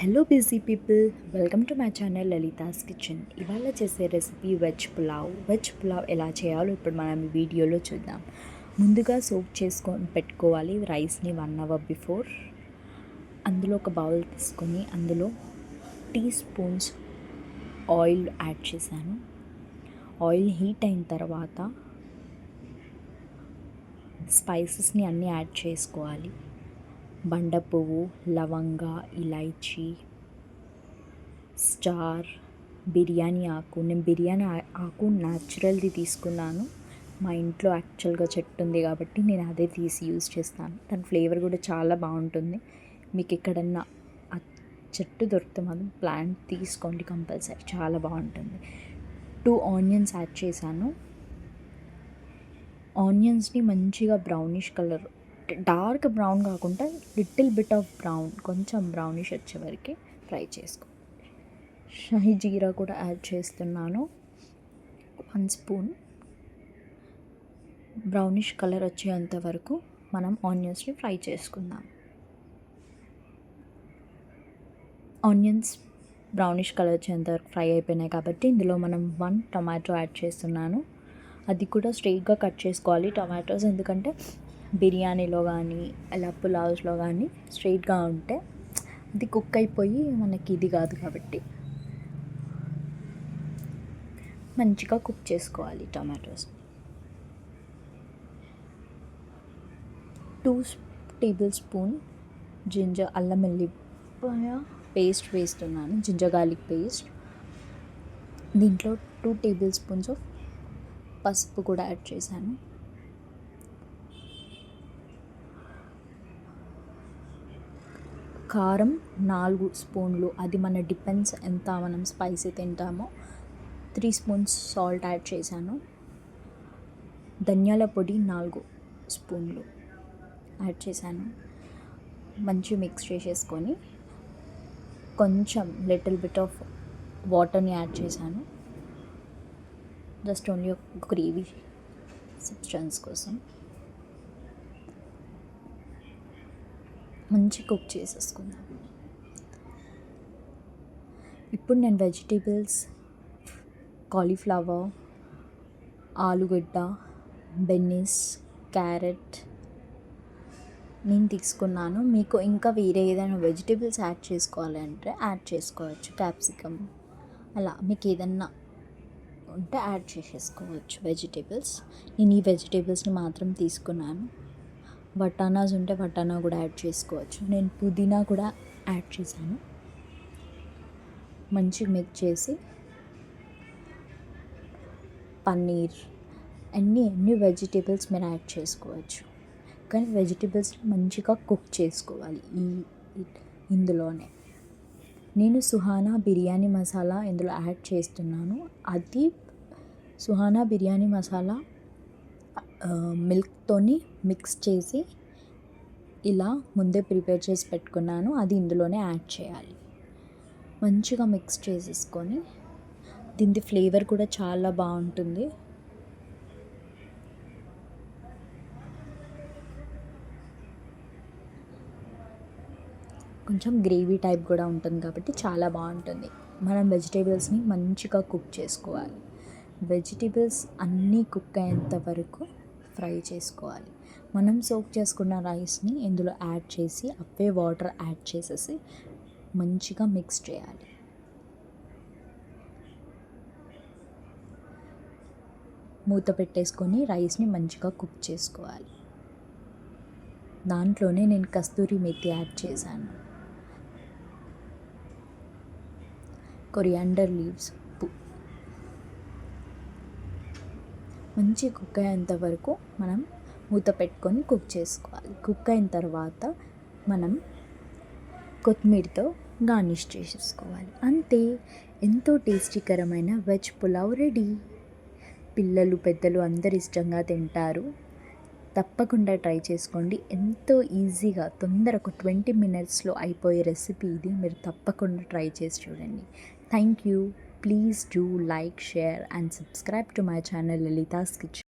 Hello busy people, welcome to my channel Lalitha's kitchen. ఇవాళ చేసే recipe veg pulao ఎలా చేయాలో ఇప్పుడు మనం ఈ వీడియోలో చూద్దాం. ముందుగా సోక్ చేసుకొని పెట్టుకోవాలి రైస్ని 1 అవర్ బిఫోర్. అందులో ఒక బౌల్ తీసుకొని అందులో టీ స్పూన్స్ ఆయిల్ యాడ్ చేశాను. ఆయిల్ హీట్ అయిన తర్వాత స్పైసెస్ని అన్నీ యాడ్ చేసుకోవాలి. బండ పువ్వు, లవంగ, ఇలైచి, స్టార్, బిర్యానీ ఆకు. నేను బిర్యానీ ఆకు న్యాచురల్ది తీసుకున్నాను. మా ఇంట్లో యాక్చువల్గా చెట్టు ఉంది కాబట్టి నేను అదే తీసి యూజ్ చేస్తాను. దాని ఫ్లేవర్ కూడా చాలా బాగుంటుంది. మీకు ఎక్కడన్నా ఆ చెట్టు దొరికితే మాత్రం ప్లాంట్ తీసుకోండి కంపల్సరీ, చాలా బాగుంటుంది. 2 ఆనియన్స్ యాడ్ చేశాను. ఆనియన్స్ని మంచిగా బ్రౌనిష్ కలర్, డార్క్ బ్రౌన్ కాకుండా లిటిల్ బిట్ ఆఫ్ బ్రౌన్, కొంచెం బ్రౌనిష్ వచ్చే వరకు ఫ్రై చేసుకో. షాహీ జీరా కూడా యాడ్ చేస్తున్నాను. 1 స్పూన్. బ్రౌనిష్ కలర్ వచ్చేంత వరకు మనం ఆనియన్స్ని ఫ్రై చేసుకుందాం. ఆనియన్స్ బ్రౌనిష్ కలర్ వచ్చేంత వరకు ఫ్రై అయిపోయినాయి కాబట్టి ఇందులో మనం 1 టొమాటో యాడ్ చేస్తున్నాను. అది కూడా స్ట్రైట్గా కట్ చేసుకోవాలి టొమాటోస్, ఎందుకంటే బిర్యానీలో కానీ అలా పులావ్స్లో కానీ స్ట్రైట్గా ఉంటే అది కుక్ అయిపోయి మనకి ఇది కాదు కాబట్టి మంచిగా కుక్ చేసుకోవాలి టొమాటోస్. 2 టేబుల్ స్పూన్ అల్లం వెల్లిపాయ పేస్ట్ వేస్తున్నాను, జింజర్ గార్లిక్ పేస్ట్. దీంట్లో 2 టేబుల్ స్పూన్స్ ఆఫ్ పసుపు కూడా యాడ్ చేశాను. కారం 4 స్పూన్లు, అది మన డిపెండ్స్ ఎంత మనం స్పైసీ తింటామో. 3 స్పూన్స్ సాల్ట్ యాడ్ చేశాను. ధనియాల పొడి 4 స్పూన్లు యాడ్ చేశాను. మంచి మిక్స్ చేసేసుకొని కొంచెం లిటిల్ బిట్ ఆఫ్ వాటర్ని యాడ్ చేశాను, జస్ట్ ఓన్లీ గ్రేవీ సబ్స్టెన్స్ కోసం. మంచి కుక్ చేసేసుకుందాం. ఇప్పుడు నేను వెజిటేబుల్స్ కాలీఫ్లవర్, ఆలుగడ్డ, బెన్నీస్, క్యారెట్ నేను తీసుకున్నాను. మీకు ఇంకా వేరే ఏదైనా వెజిటేబుల్స్ యాడ్ చేసుకోవాలంటే యాడ్ చేసుకోవచ్చు. క్యాప్సికమ్ అలా మీకు ఏదన్నా ఉంటే యాడ్ చేసేసుకోవచ్చు వెజిటేబుల్స్. నేను ఈ వెజిటేబుల్స్ని మాత్రం తీసుకున్నాను. బటానాస్ ఉంటే బటానా కూడా యాడ్ చేసుకోవచ్చు. నేను పుదీనా కూడా యాడ్ చేశాను. మంచిగా మిక్స్ చేసి పన్నీర్, అన్ని వెజిటేబుల్స్ మీరు యాడ్ చేసుకోవచ్చు. కానీ వెజిటేబుల్స్ మంచిగా కుక్ చేసుకోవాలి ఇందులోనే. నేను సుహానా బిర్యానీ మసాలా ఇందులో యాడ్ చేస్తున్నాను. అది సుహానా బిర్యానీ మసాలా మిల్క్తోని మిక్స్ చేసి ఇలా ముందే ప్రిపేర్ చేసి పెట్టుకున్నాను, అది ఇందులోనే యాడ్ చేయాలి. మంచిగా మిక్స్ చేసేసుకొని దీని ఫ్లేవర్ కూడా చాలా బాగుంటుంది. కొంచెం గ్రేవీ టైప్ కూడా ఉంటుంది కాబట్టి చాలా బాగుంటుంది. మనం వెజిటేబుల్స్ని మంచిగా కుక్ చేసుకోవాలి. వెజిటేబుల్స్ అన్నీ కుక్ అయ్యేంత వరకు ఫ్రై చేసుకోవాలి. మనం సోక్ చేసుకున్న రైస్ని ఇందులో యాడ్ చేసి అవే వాటర్ యాడ్ చేసేసి మంచిగా మిక్స్ చేయాలి. మూత పెట్టేసుకొని రైస్ని మంచిగా కుక్ చేసుకోవాలి. దాంట్లోనే నేను కస్తూరి మెథి యాడ్ చేశాను, కొరియాండర్ లీవ్స్. మంచి కుక్ అయ్యేంత వరకు మనం మూత పెట్టుకొని కుక్ చేసుకోవాలి. కుక్ అయిన తర్వాత మనం కొత్తిమీరతో గార్నిష్ చేసేసుకోవాలి. అంతే, ఎంతో టేస్టీకరమైన వెజ్ పులావ్ రెడీ. పిల్లలు పెద్దలు అందరు ఇష్టంగా తింటారు. తప్పకుండా ట్రై చేసుకోండి. ఎంతో ఈజీగా తొందరగా 20 మినిట్స్లో అయిపోయే రెసిపీ ఇది. మీరు తప్పకుండా ట్రై చేసి చూడండి. Thank you. Please do like, share and subscribe to my channel Lalitas Kitchen.